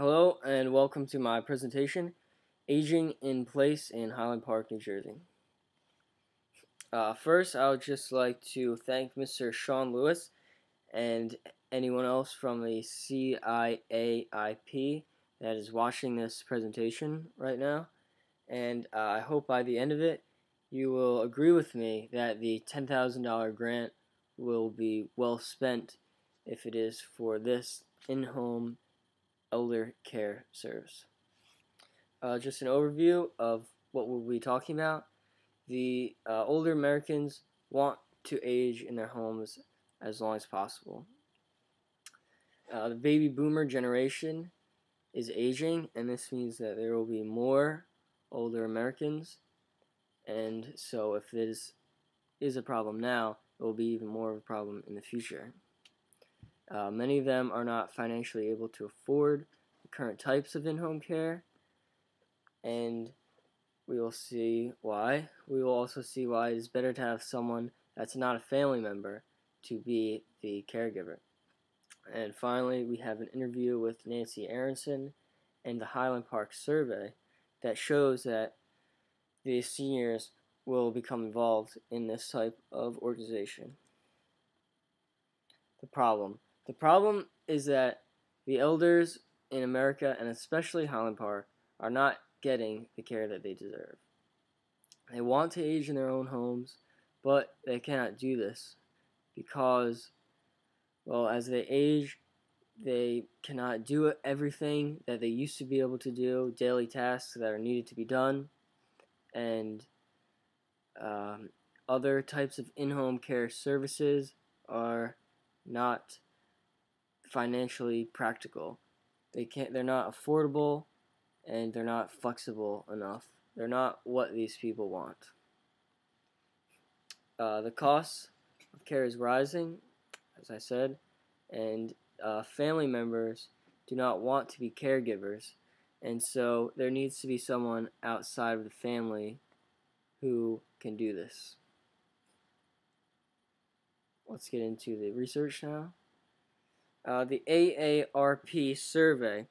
Hello and welcome to my presentation, Aging in Place in Highland Park, New Jersey. First, I would just like to thank Mr. Sean Lewis and anyone else from the CIAIP that is watching this presentation right now. And I hope by the end of it, you will agree with me that the $10,000 grant will be well spent if it is for this in-home elder care service. Just an overview of what we'll be talking about. The older Americans want to age in their homes as long as possible. The baby boomer generation is aging, and this means that there will be more older Americans, and so if this is a problem now, it will be even more of a problem in the future. Many of them are not financially able to afford the current types of in-home care, and we will see why. We will also see why it is better to have someone that's not a family member to be the caregiver. And finally, we have an interview with Nancy Aronson and the Highland Park survey that shows that the seniors will become involved in this type of organization. The problem is that the elders in America, and especially Highland Park, are not getting the care that they deserve. They want to age in their own homes, but they cannot do this because, well, as they age, they cannot do everything that they used to be able to do, daily tasks that are needed to be done, and other types of in-home care services are not financially practical. They're not affordable, and they're not flexible enough. They're not what these people want. The cost of care is rising, as I said, and family members do not want to be caregivers, and so there needs to be someone outside of the family who can do this. Let's get into the research now. The AARP survey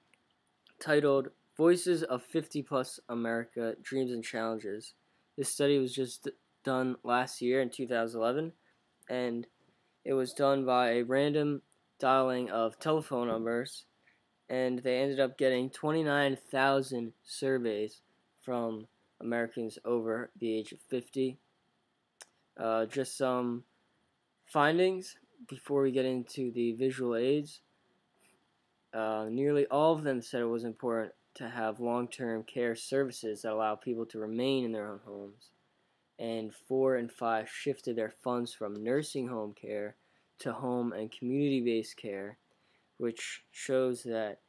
titled Voices of 50-Plus America, Dreams and Challenges. This study was just done last year in 2011, and it was done by a random dialing of telephone numbers, and they ended up getting 29,000 surveys from Americans over the age of 50. Just some findings before we get into the visual aids. Nearly all of them said it was important to have long-term care services that allow people to remain in their own homes. And 4 in 5 shifted their funds from nursing home care to home and community-based care, which shows that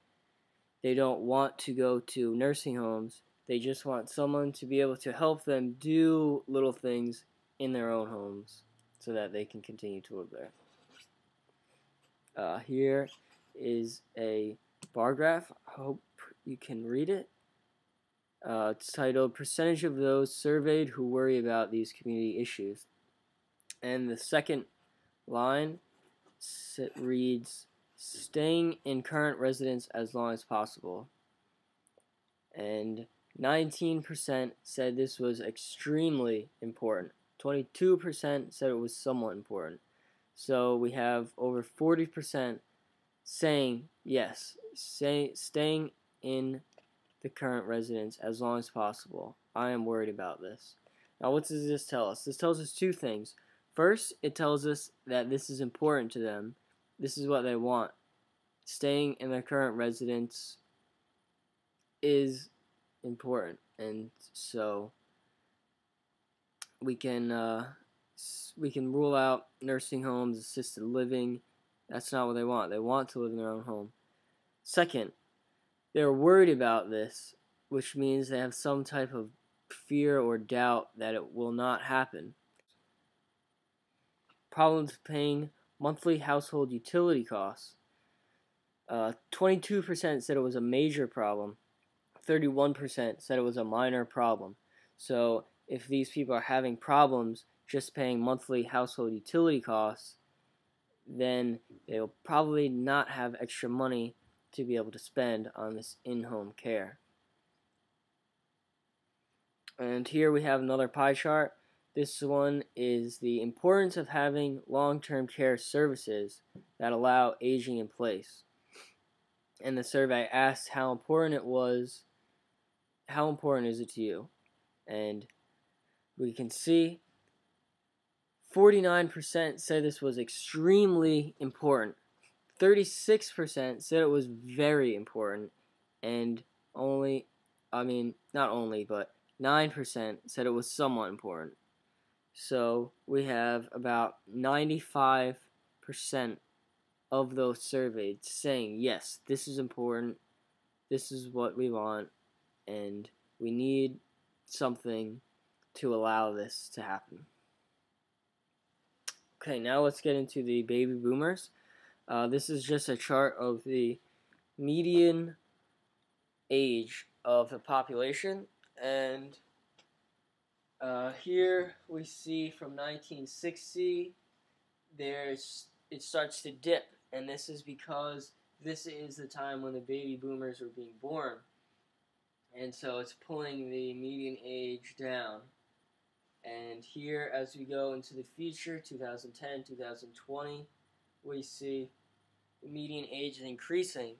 they don't want to go to nursing homes. They just want someone to be able to help them do little things in their own homes so that they can continue to live there. Here is a bar graph. I hope you can read it. It's titled Percentage of Those Surveyed Who Worry About These Community Issues. And the second line reads, Staying in current residence as long as possible. And 19% said this was extremely important. 22% said it was somewhat important. So we have over 40% saying yes, staying in the current residence as long as possible. I am worried about this. Now, what does this tell us? This tells us two things. First, it tells us that this is important to them. This is what they want. Staying in their current residence is important, and so we can rule out nursing homes, assisted living. That's not what they want. They want to live in their own home. Second, they're worried about this, which means they have some type of fear or doubt that it will not happen. Problems paying monthly household utility costs. 22% said it was a major problem. 31% said it was a minor problem. So if these people are having problems just paying monthly household utility costs, then they'll probably not have extra money to be able to spend on this in-home care. And here we have another pie chart. This one is the importance of having long-term care services that allow aging in place. And the survey asked how important it was, how important is it to you? And we can see 49% said this was extremely important. 36% said it was very important, and not only, but 9% said it was somewhat important. So we have about 95% of those surveyed saying, yes, this is important, this is what we want, and we need something to allow this to happen. Okay, now let's get into the baby boomers. This is just a chart of the median age of the population, and here we see from 1960 it starts to dip, and this is because this is the time when the baby boomers were being born, and so it's pulling the median age down. And here, as we go into the future, 2010, 2020, we see the median age is increasing,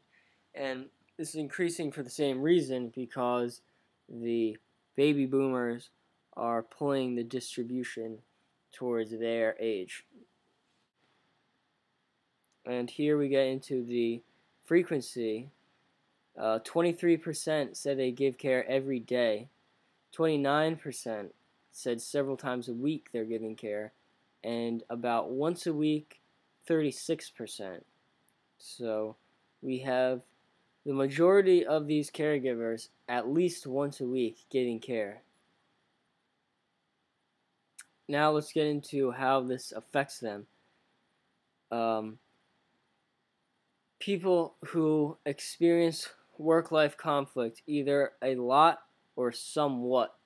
and this is increasing for the same reason, because the baby boomers are pulling the distribution towards their age. And here we get into the frequency. 23% said they give care every day. 29% said several times a week they're giving care, and about once a week, 36%. So we have the majority of these caregivers at least once a week giving care. Now let's get into how this affects them. People who experience work-life conflict, either a lot or somewhat.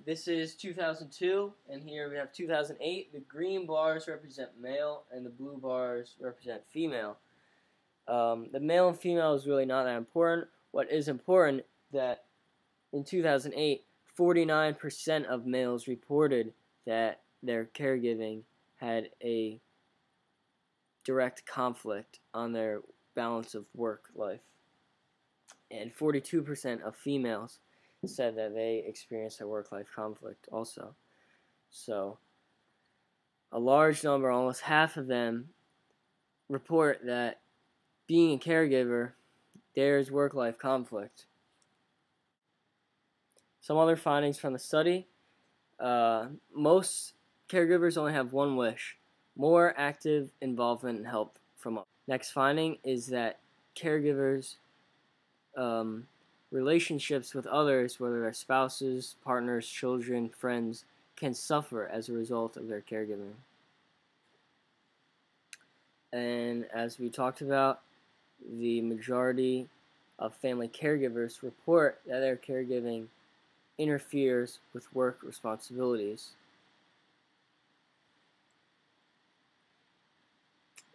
This is 2002, and here we have 2008. The green bars represent male, and the blue bars represent female. The male and female is really not that important. What is important that in 2008, 49% of males reported that their caregiving had a direct conflict on their balance of work life. And 42% of females said that they experienced a work-life conflict also. So a large number, almost half of them, report that being a caregiver, there's work-life conflict. Some other findings from the study: most caregivers only have one wish: more active involvement and help from others. Next finding is that caregivers' relationships with others, whether they're spouses, partners, children, friends, can suffer as a result of their caregiving. And as we talked about, the majority of family caregivers report that their caregiving interferes with work responsibilities.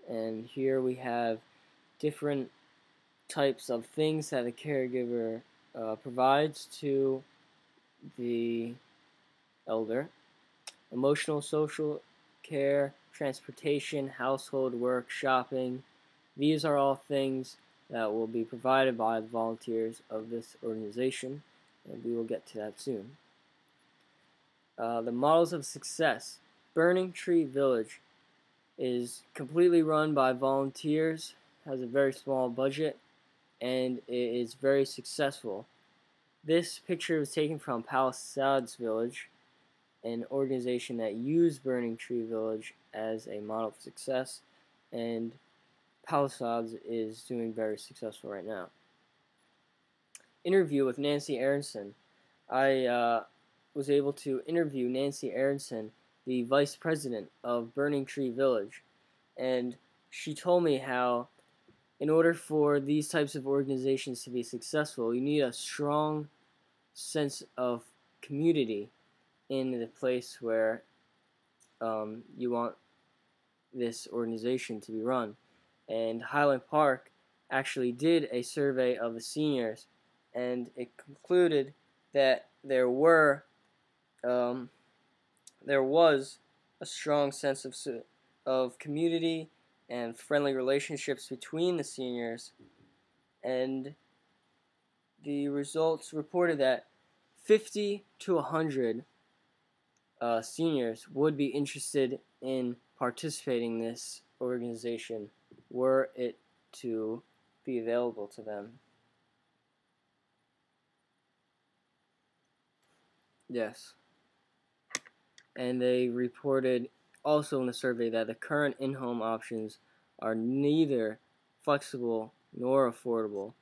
And here we have different types of things that a caregiver provides to the elder: emotional, social care, transportation, household work, shopping. These are all things that will be provided by the volunteers of this organization, and we will get to that soon. The models of success. Burning Tree Village is completely run by volunteers, has a very small budget, and it is very successful. This picture was taken from Palisades Village, an organization that used Burning Tree Village as a model of success, and Palisades is doing very successful right now. Interview with Nancy Aronson. I was able to interview Nancy Aronson, the vice president of Burning Tree Village, and she told me how in order for these types of organizations to be successful, you need a strong sense of community in the place where you want this organization to be run. And Highland Park actually did a survey of the seniors, and it concluded that there was a strong sense of community and friendly relationships between the seniors, and the results reported that 50 to 100 seniors would be interested in participating in this organization were it to be available to them. Yes. And they reported also in the survey that the current in-home options are neither flexible nor affordable.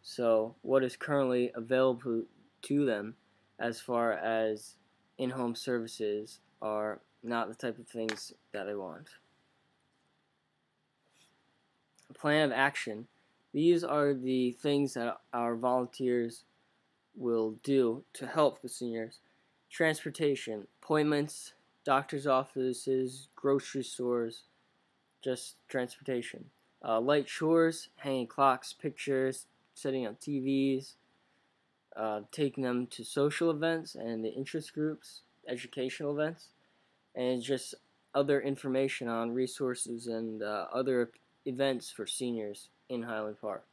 So what is currently available to them as far as in-home services are not the type of things that they want. Plan of action. These are the things that our volunteers will do to help the seniors. Transportation, appointments, doctor's offices, grocery stores, just transportation. Light chores, hanging clocks, pictures, setting up TVs, taking them to social events and the interest groups, educational events, and just other information on resources and other events for seniors in Highland Park.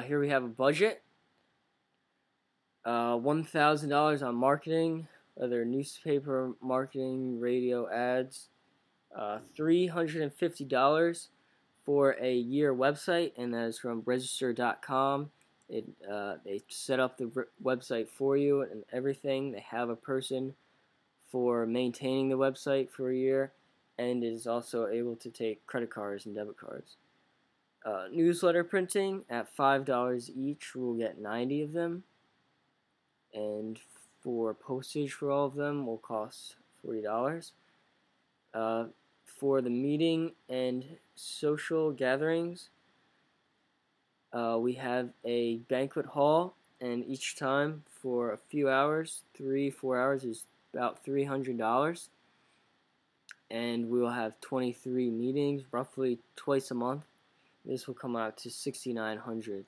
Here we have a budget. $1,000 on marketing, whether newspaper marketing, radio ads. $350 for a year website, and that is from register.com. They set up the website for you and everything. They have a person for maintaining the website for a year, and is also able to take credit cards and debit cards. Newsletter printing at $5 each. We'll get 90 of them, and for postage for all of them will cost $40. For the meeting and social gatherings, we have a banquet hall, and each time for a few hours, 3-4 hours, is about $300. And we will have 23 meetings, roughly twice a month. This will come out to $6,900.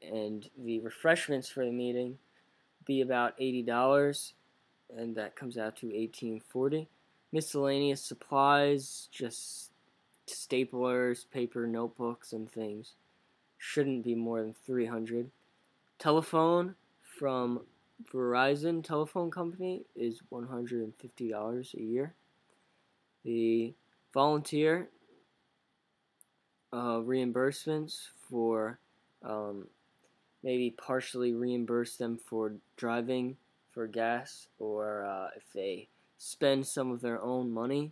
And the refreshments for the meeting be about $80, and that comes out to $1,840. Miscellaneous supplies, just staplers, paper, notebooks, and things, shouldn't be more than $300. Telephone from Verizon Telephone Company is $150 a year. The volunteer reimbursements for maybe partially reimburse them for driving for gas, or if they spend some of their own money,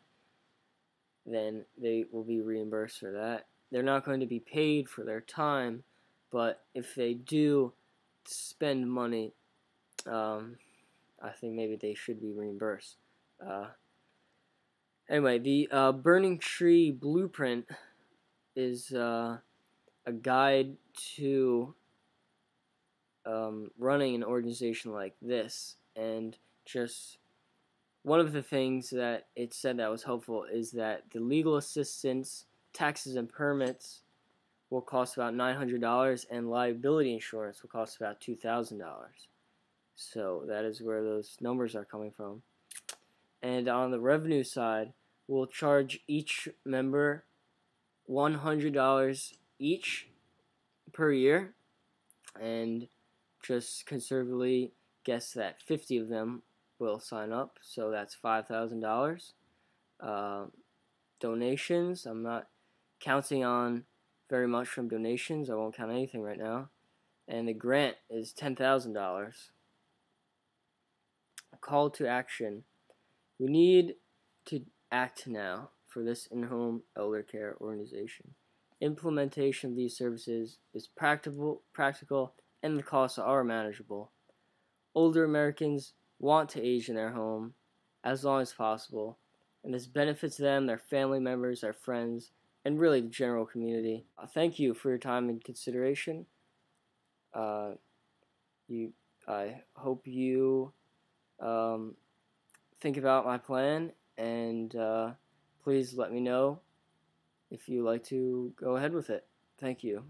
then they will be reimbursed for that. They're not going to be paid for their time, but if they do spend money, I think maybe they should be reimbursed. Anyway, the Burning Tree Blueprint is a guide to running an organization like this, and just one of the things that it said that was helpful is that the legal assistance, taxes, and permits will cost about $900, and liability insurance will cost about $2,000. So that is where those numbers are coming from. And on the revenue side, we'll charge each member $100 each per year, and just conservatively guess that 50 of them will sign up, so that's $5,000. Donations, I'm not counting on very much from donations. I won't count anything right now. And the grant is $10,000. Call to action. We need to act now for this in-home elder care organization. Implementation of these services is practical, and the costs are manageable. Older Americans want to age in their home as long as possible, and this benefits them, their family members, their friends, and really the general community. Thank you for your time and consideration. I hope you think about my plan, and please let me know if you like to go ahead with it. Thank you.